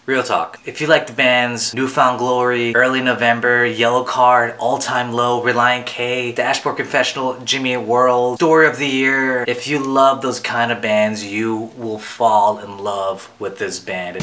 Real talk. If you like the bands Newfound Glory, Early November, Yellow Card, All Time Low, Relient K, Dashboard Confessional, Jimmy Eat World, Story of the Year, if you love those kind of bands, you will fall in love with this band.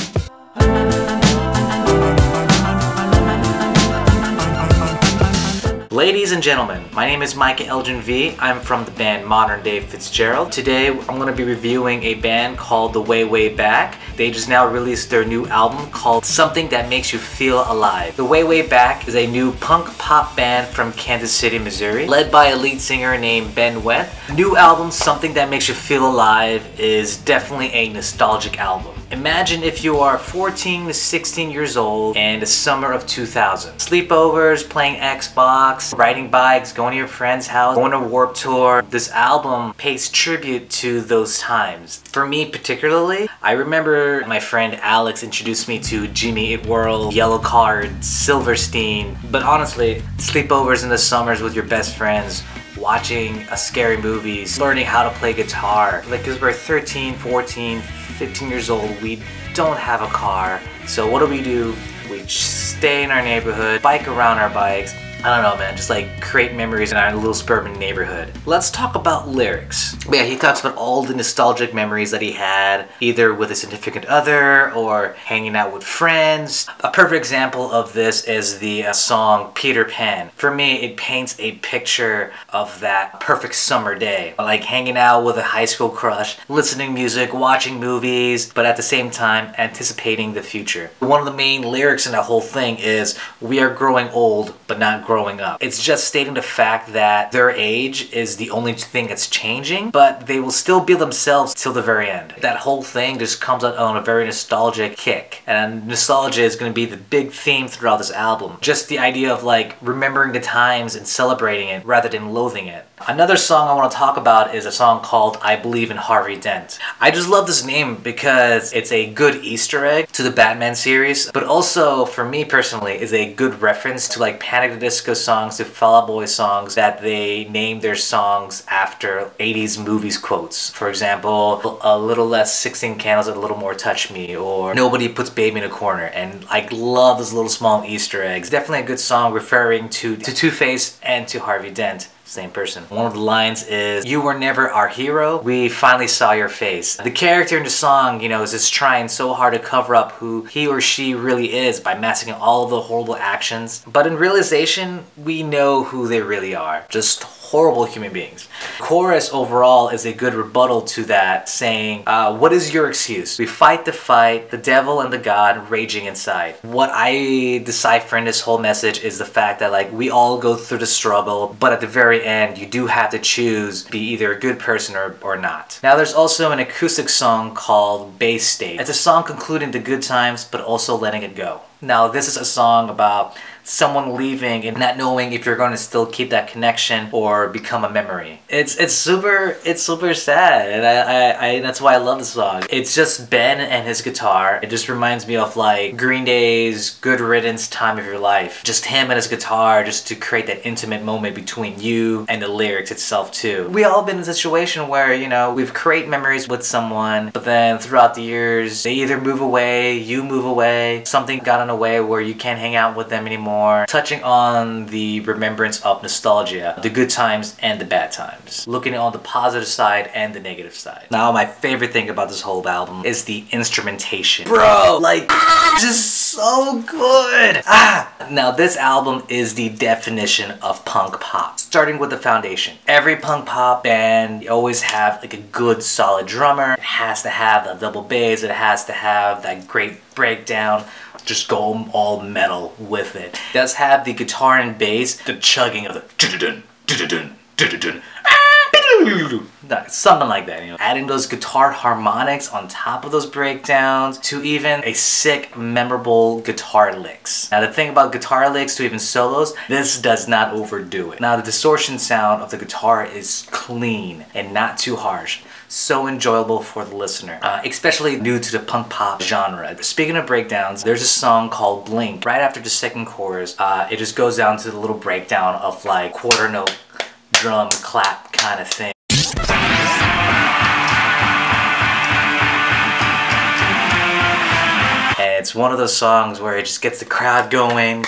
Ladies and gentlemen, my name is Mica-Elgin Vi. I'm from the band Modern Day Fitzgerald. Today I'm going to be reviewing a band called The Way Way Back. They just now released their new album called Something That Makes You Feel Alive. The Way Way Back is a new punk pop band from Kansas City, Missouri, led by a lead singer named Ben Weth. The new album, Something That Makes You Feel Alive, is definitely a nostalgic album. Imagine if you are 14 to 16 years old in the summer of 2000. Sleepovers, playing Xbox, riding bikes, going to your friend's house, going to Warped Tour. This album pays tribute to those times. For me particularly, I remember my friend Alex introduced me to Jimmy Eat World, Yellow Card, Silverstein. But honestly, sleepovers in the summers with your best friends, watching scary movies, learning how to play guitar. Like, because we're 13, 14, 15 years old, we don't have a car. So what do? We stay in our neighborhood, bike around our bikes. I don't know, man, just like create memories in our little suburban neighborhood. Let's talk about lyrics. But yeah, he talks about all the nostalgic memories that he had, either with a significant other or hanging out with friends. A perfect example of this is the song Peter Pan. For me, it paints a picture of that perfect summer day. Like hanging out with a high school crush, listening music, watching movies, but at the same time, anticipating the future. One of the main lyrics in that whole thing is, we are growing old, but not growing up. It's just stating the fact that their age is the only thing that's changing, but they will still be themselves till the very end. That whole thing just comes out on a very nostalgic kick, and nostalgia is going to be the big theme throughout this album. Just the idea of like remembering the times and celebrating it rather than loathing it. Another song I want to talk about is a song called I Believe in Harvey Dent. I just love this name because it's a good Easter egg to the Batman series, but also for me personally is a good reference to like Panic! At the Disco songs, to Fall Out Boy songs, that they named their songs after 80s movies quotes. For example, a little less 16 candles and a little more touch me, or nobody puts baby in a corner. And I love those little small Easter eggs. Definitely a good song referring to Two-Face and to Harvey Dent. Same person. One of the lines is, you were never our hero, we finally saw your face. The character in the song, you know, is just trying so hard to cover up who he or she really is by masking all of the horrible actions. But in realization, we know who they really are. Just horrible human beings. The chorus overall is a good rebuttal to that, saying, what is your excuse? We fight the fight, the devil and the God raging inside. What I decipher in this whole message is the fact that like we all go through the struggle, but at the very end you do have to choose, be either a good person or not. Now there's also an acoustic song called Bay State. It's a song concluding the good times but also letting it go. Now this is a song about someone leaving and not knowing if you're going to still keep that connection or become a memory. It's super sad, and I that's why I love the song. It's just Ben and his guitar. It just reminds me of like Green Day's Good Riddance, Time of Your Life. Just him and his guitar, just to create that intimate moment between you and the lyrics itself too. We all been in a situation where, you know, we've created memories with someone, but then throughout the years they either move away, you move away, something got in a way where you can't hang out with them anymore. Touching on the remembrance of nostalgia, the good times and the bad times. Looking on the positive side and the negative side. Now my favorite thing about this whole album is the instrumentation. Bro, like, just so good! Now this album is the definition of punk pop. Starting with the foundation. Every punk pop band, you always have like a good solid drummer. It has to have the double bass, it has to have that great breakdown. Just go all metal with it. It does have the guitar and bass, the chugging of the something like that, you know. Adding those guitar harmonics on top of those breakdowns to even a sick, memorable guitar licks. Now the thing about guitar licks to even solos, this does not overdo it. Now the distortion sound of the guitar is clean and not too harsh. So enjoyable for the listener, especially new to the punk pop genre. Speaking of breakdowns, there's a song called Blink. Right after the second chorus, it just goes down to the little breakdown of like quarter note drum clap kind of thing. It's one of those songs where it just gets the crowd going.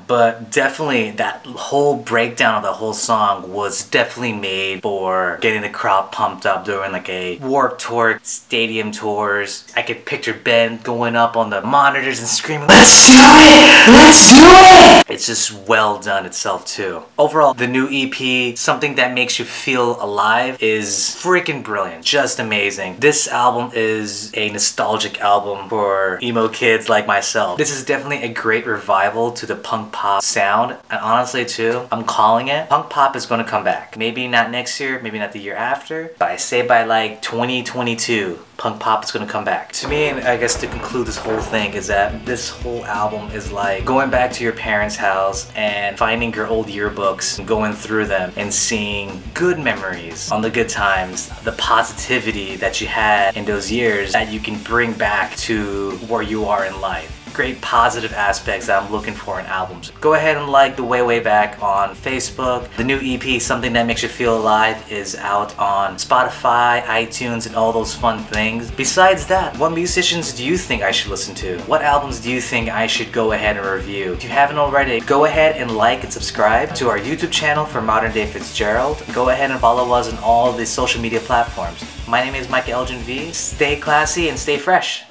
But definitely that whole breakdown of the whole song was definitely made for getting the crowd pumped up during like a Warped Tour, stadium tours. I could picture Ben going up on the monitors and screaming, "Let's do it! Let's do it!" It's just well done itself too. Overall, the new EP, Something That Makes You Feel Alive, is freaking brilliant. Just amazing. This album is a nostalgic album for emo kids like myself. This is definitely a great revival to the punk pop sound, and honestly too, I'm calling it, punk pop is going to come back. Maybe not next year, maybe not the year after, but I say by like 2022 punk pop is going to come back. To me, and I guess to conclude this whole thing, is that this whole album is like going back to your parents' house and finding your old yearbooks and going through them and seeing good memories on the good times, the positivity that you had in those years that you can bring back to where you are in life. Great positive aspects that I'm looking for in albums. Go ahead and like The Way Way Back on Facebook. The new EP, Something That Makes You Feel Alive, is out on Spotify, iTunes, and all those fun things. Besides that, what musicians do you think I should listen to? What albums do you think I should go ahead and review? If you haven't already, go ahead and like and subscribe to our YouTube channel for Modern Day Fitzgerald. Go ahead and follow us on all the social media platforms. My name is Mica-Elgin Vi. Stay classy and stay fresh.